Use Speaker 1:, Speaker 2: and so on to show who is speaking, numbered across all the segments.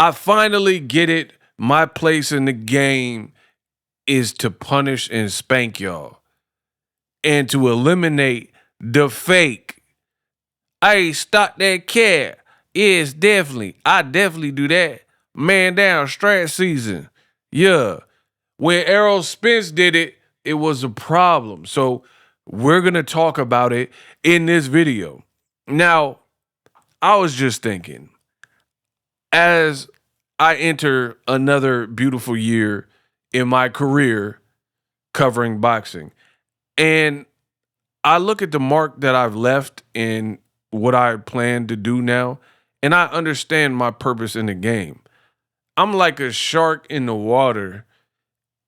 Speaker 1: I finally get it. My place in the game is to punish and spank y'all and to eliminate the fake. Hey, stop that cat. Yes, definitely. I definitely do that. Man down, strat season. Yeah. When Errol Spence did it, it was a problem. So we're going to talk about it in this video. Now, I was just thinking, as I enter another beautiful year in my career covering boxing, and I look at the mark that I've left in what I plan to do now, and I understand my purpose in the game. I'm like a shark in the water,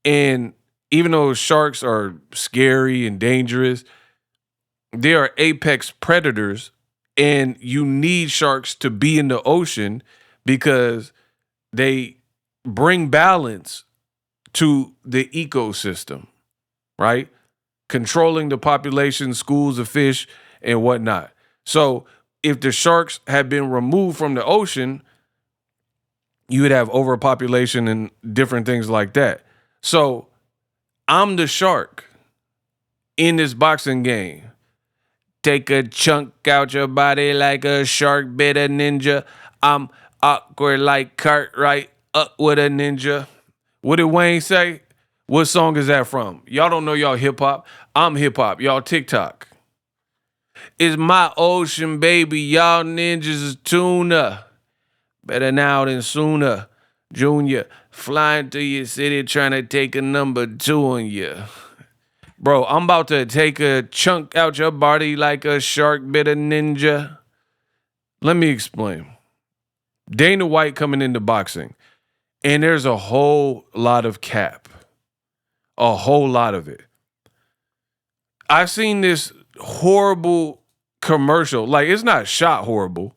Speaker 1: and even though sharks are scary and dangerous, they are apex predators, and you need sharks to be in the ocean because they bring balance to the ecosystem, right? Controlling the population, schools of fish, and whatnot. So if the sharks had been removed from the ocean, you would have overpopulation and different things like that. So I'm the shark in this boxing game. Take a chunk out your body like a shark bit a ninja. I'm awkward like Cartwright up with a ninja. What did Wayne say? What song is that from? Y'all don't know y'all hip hop. I'm hip hop. Y'all TikTok. It's my ocean, baby. Y'all ninjas is tuna. Better now than sooner. Junior, flying to your city trying to take a number 2 on you. Bro, I'm about to take a chunk out your body like a shark bit a ninja. Let me explain. Dana White coming into boxing, and there's a whole lot of cap. A whole lot of it. I seen this horrible commercial. Like, it's not shot horrible,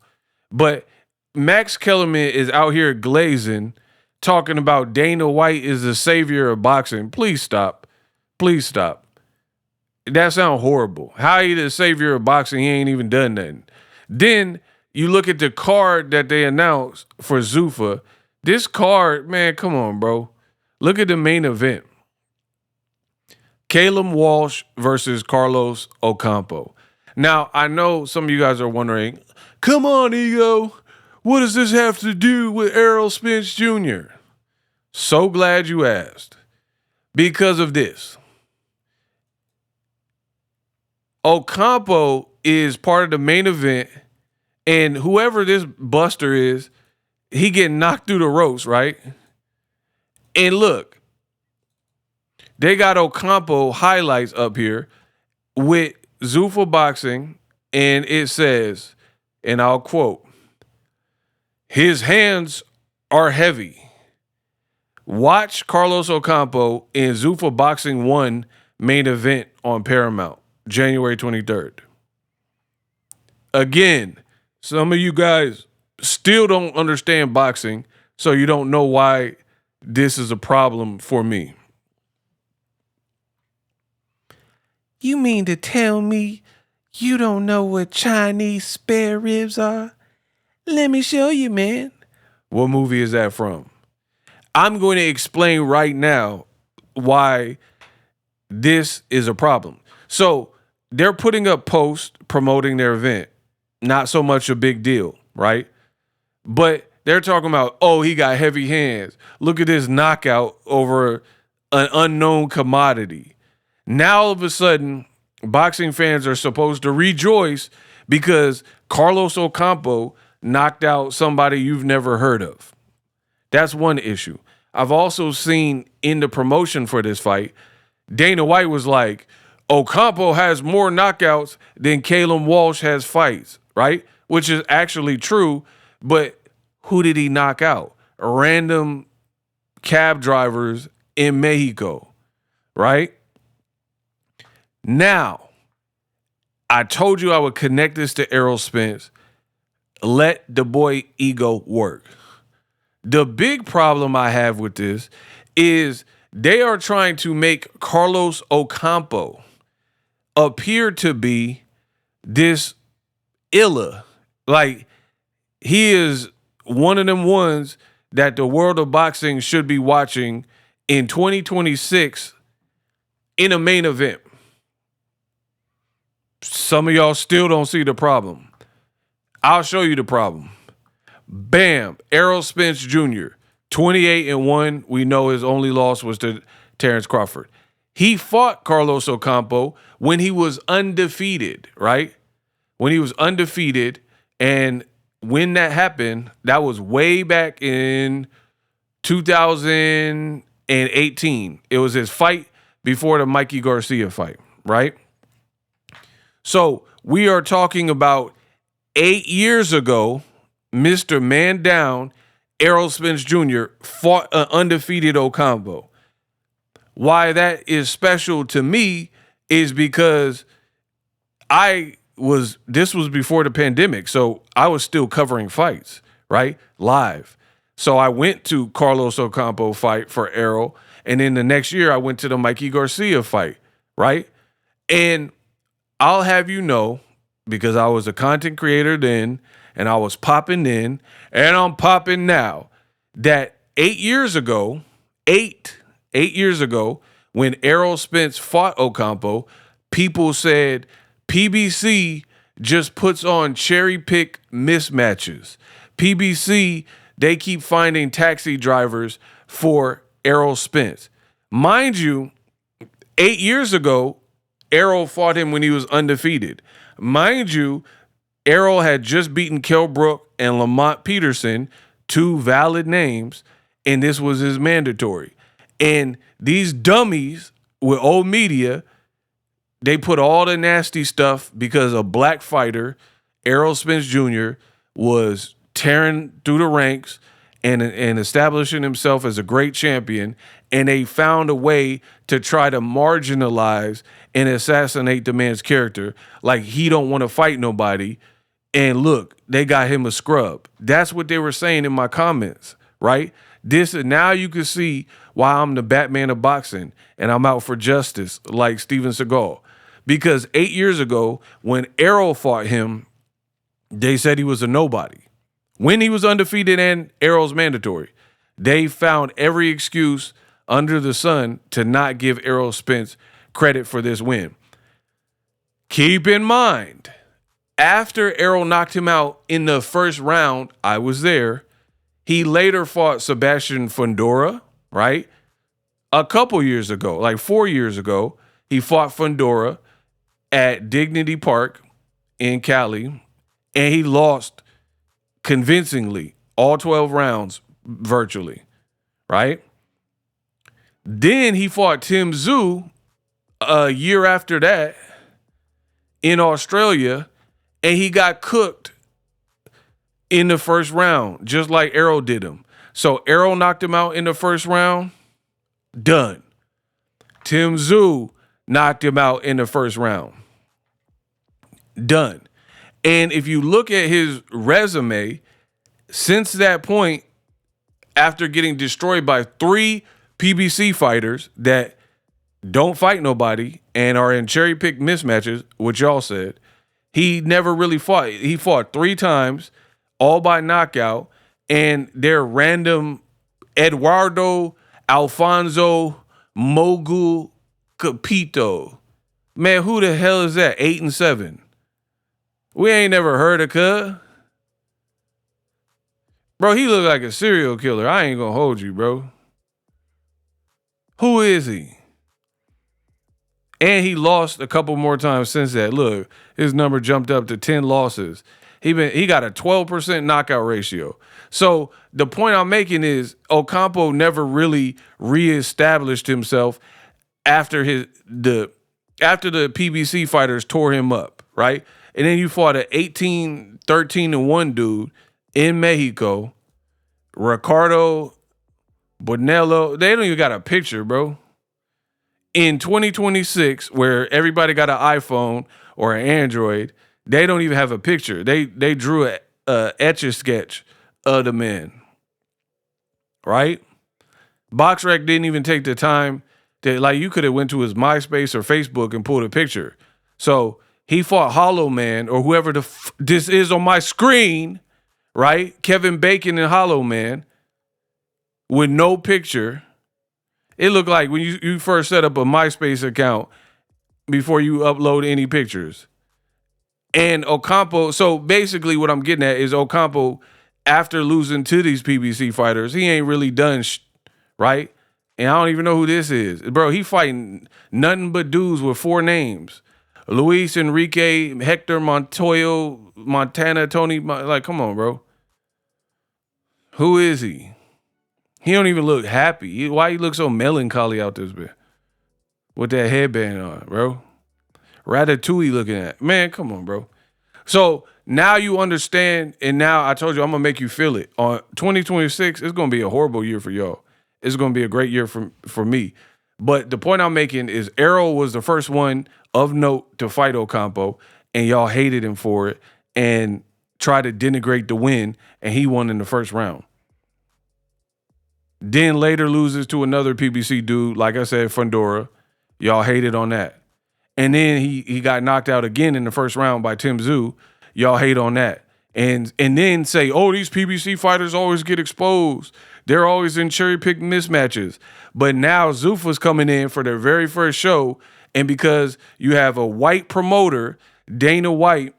Speaker 1: but Max Kellerman is out here glazing, talking about Dana White is the savior of boxing. Please stop. Please stop. That sounds horrible. How he the savior of boxing? He ain't even done nothing. Then you look at the card that they announced for Zuffa. This card, man, come on, bro. Look at the main event. Caleb Walsh versus Carlos Ocampo. Now, I know some of you guys are wondering, come on, Ego. What does this have to do with Errol Spence Jr.? So glad you asked. Because of this. Ocampo is part of the main event, and whoever this buster is, he getting knocked through the ropes, right? And look, they got Ocampo highlights up here with Zuffa Boxing, and it says, and I'll quote, his hands are heavy. Watch Carlos Ocampo in Zuffa Boxing 1 main event on Paramount, January 23rd. Again, some of you guys still don't understand boxing, so you don't know why this is a problem for me. You mean to tell me you don't know what Chinese spare ribs are? Let me show you, man. What movie is that from? I'm going to explain right now why this is a problem. So they're putting up posts promoting their event. Not so much a big deal, right? But they're talking about, oh, he got heavy hands. Look at this knockout over an unknown commodity. Now, all of a sudden, boxing fans are supposed to rejoice because Carlos Ocampo knocked out somebody you've never heard of. That's one issue. I've also seen in the promotion for this fight, Dana White was like, Ocampo has more knockouts than Caleb Walsh has fights, right? Which is actually true, but who did he knock out? Random cab drivers in Mexico, right? Now, I told you I would connect this to Errol Spence. Let the boy Ego work. The big problem I have with this is they are trying to make Carlos Ocampo appear to be this illa. Like, he is one of them ones that the world of boxing should be watching in 2026 in a main event. Some of y'all still don't see the problem. I'll show you the problem. Bam, Errol Spence Jr., 28-1. We know his only loss was to Terrence Crawford. He fought Carlos Ocampo when he was undefeated, right? When he was undefeated. And when that happened, that was way back in 2018. It was his fight before the Mikey Garcia fight, right? So we are talking about 8 years ago, Mr. Man Down, Errol Spence Jr. fought an undefeated Ocampo. Why that is special to me is because this was before the pandemic, so I was still covering fights, right? Live. So I went to Carlos Ocampo fight for Errol, and then the next year I went to the Mikey Garcia fight, right? And I'll have you know, because I was a content creator then, and I was popping in, and I'm popping now, that 8 years ago, eight years ago, when Errol Spence fought Ocampo, people said PBC just puts on cherry pick mismatches. PBC, they keep finding taxi drivers for Errol Spence. Mind you, 8 years ago, Errol fought him when he was undefeated. Mind you, Errol had just beaten Kell Brook and Lamont Peterson, two valid names, and this was his mandatory. And these dummies with old media, they put all the nasty stuff because a black fighter, Errol Spence Jr., was tearing through the ranks and establishing himself as a great champion, and they found a way to try to marginalize and assassinate the man's character like he don't want to fight nobody. And look, they got him a scrub. That's what they were saying in my comments, right? Now you can see why I'm the Batman of boxing and I'm out for justice like Steven Seagal. Because 8 years ago, when Errol fought him, they said he was a nobody. When he was undefeated and Errol's mandatory, they found every excuse under the sun to not give Errol Spence credit for this win. Keep in mind, after Errol knocked him out in the first round, I was there. He later fought Sebastian Fundora, right? A couple years ago, like 4 years ago, he fought Fundora at Dignity Park in Cali, and he lost convincingly all 12 rounds virtually, right? Then he fought Tim Tszyu a year after that in Australia, and he got cooked in the first round, just like Errol did him. So Errol knocked him out in the first round, done. Tim Tszyu knocked him out in the first round, done. And if you look at his resume, since that point, after getting destroyed by 3 PBC fighters that don't fight nobody and are in cherry-picked mismatches, which y'all said, he never really fought. He fought 3 times, all by knockout, and they're random Eduardo Alfonso Mogul Capito. Man, who the hell is that? 8-7. We ain't never heard of Cub. Bro, he look like a serial killer. I ain't gonna hold you, bro. Who is he? And he lost a couple more times since that. Look, his number jumped up to 10 losses. He got a 12% knockout ratio. So the point I'm making is Ocampo never really reestablished himself after the PBC fighters tore him up, right? And then you fought an 13-1 dude in Mexico, Ricardo Bonello. They don't even got a picture, bro. In 2026, where everybody got an iPhone or an Android, they don't even have a picture. They drew a etch-a-sketch of the man, right? BoxRec didn't even take the time to, like, you could have went to his MySpace or Facebook and pulled a picture. So he fought Hollow Man, or whoever this is on my screen, right? Kevin Bacon and Hollow Man. with no picture. It looked like when you first set up a MySpace account before you upload any pictures. And Ocampo, so basically what I'm getting at is Ocampo, after losing to these PBC fighters, he ain't really done right? And I don't even know who this is. Bro, he fighting nothing but dudes with 4 names. Luis Enrique, Hector Montoyo, Montana, Tony, like, come on, bro. Who is he? He don't even look happy. Why he look so melancholy out this bit? With that headband on, bro. Ratatouille looking at. Man, come on, bro. So now you understand, and now I told you I'm going to make you feel it. On 2026, it's going to be a horrible year for y'all. It's going to be a great year for me. But the point I'm making is Errol was the first one of note to fight Ocampo, and y'all hated him for it and tried to denigrate the win, and he won in the first round. Then later loses to another PBC dude, like I said, Fundora. Y'all hated on that. And then he got knocked out again in the first round by Tim Tszyu. Y'all hate on that. And then say, oh, these PBC fighters always get exposed. They're always in cherry-picked mismatches. But now Zuffa's coming in for their very first show, and because you have a white promoter, Dana White,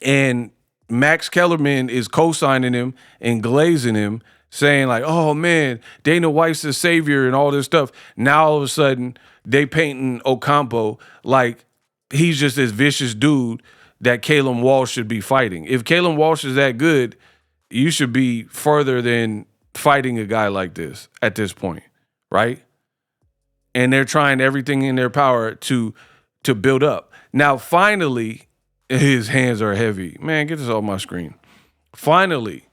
Speaker 1: and Max Kellerman is co-signing him and glazing him, saying like, oh, man, Dana White's the savior and all this stuff. Now all of a sudden, they painting Ocampo like he's just this vicious dude that Caleb Walsh should be fighting. If Caleb Walsh is that good, you should be further than fighting a guy like this at this point, right? And they're trying everything in their power to build up. Now, finally, his hands are heavy. Man, get this off my screen. Finally,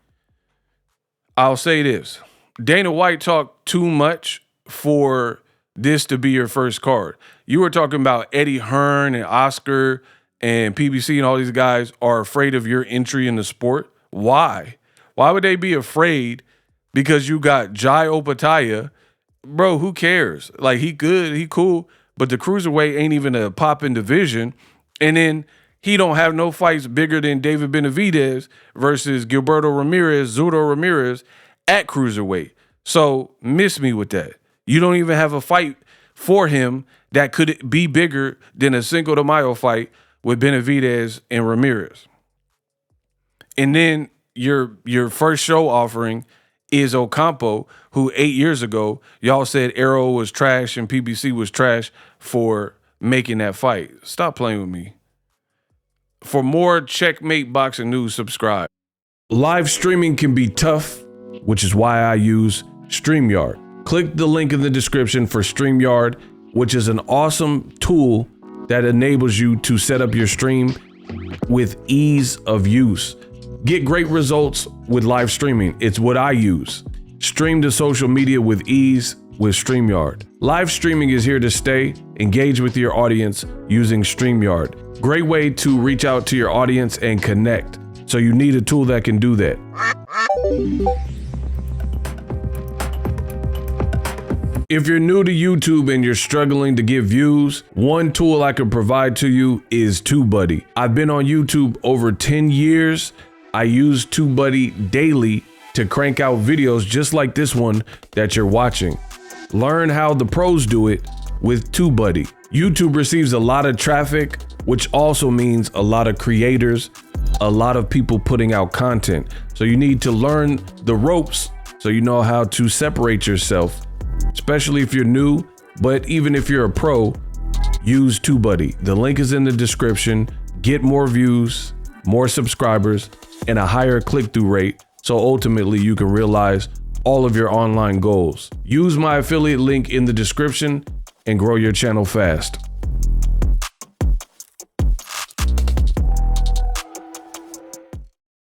Speaker 1: I'll say this. Dana White talked too much for this to be your first card. You were talking about Eddie Hearn and Oscar and PBC and all these guys are afraid of your entry in the sport. Why? Why would they be afraid? Because you got Jai Opataya. Bro, who cares? Like, he good, he cool, but the cruiserweight ain't even a popping division. And then he don't have no fights bigger than David Benavidez versus Gilberto Ramirez, Zurdo Ramirez at cruiserweight. So miss me with that. You don't even have a fight for him that could be bigger than a Cinco de Mayo fight with Benavidez and Ramirez. And then your first show offering is Ocampo, who 8 years ago, y'all said Errol was trash and PBC was trash for making that fight. Stop playing with me. For more Checkmate Boxing news, subscribe. Live streaming can be tough, which is why I use StreamYard. Click the link in the description for StreamYard, which is an awesome tool that enables you to set up your stream with ease of use. Get great results with live streaming. It's what I use. Stream to social media with ease with StreamYard. Live streaming is here to stay. Engage with your audience using StreamYard. Great way to reach out to your audience and connect. So you need a tool that can do that. If you're new to YouTube and you're struggling to get views, one tool I can provide to you is TubeBuddy. I've been on YouTube over 10 years. I use TubeBuddy daily to crank out videos just like this one that you're watching. Learn how the pros do it with TubeBuddy. YouTube receives a lot of traffic, which also means a lot of creators, a lot of people putting out content. So you need to learn the ropes so you know how to separate yourself, especially if you're new, but even if you're a pro, use TubeBuddy. The link is in the description. Get more views, more subscribers, and a higher click-through rate, so ultimately you can realize all of your online goals. Use my affiliate link in the description and grow your channel fast.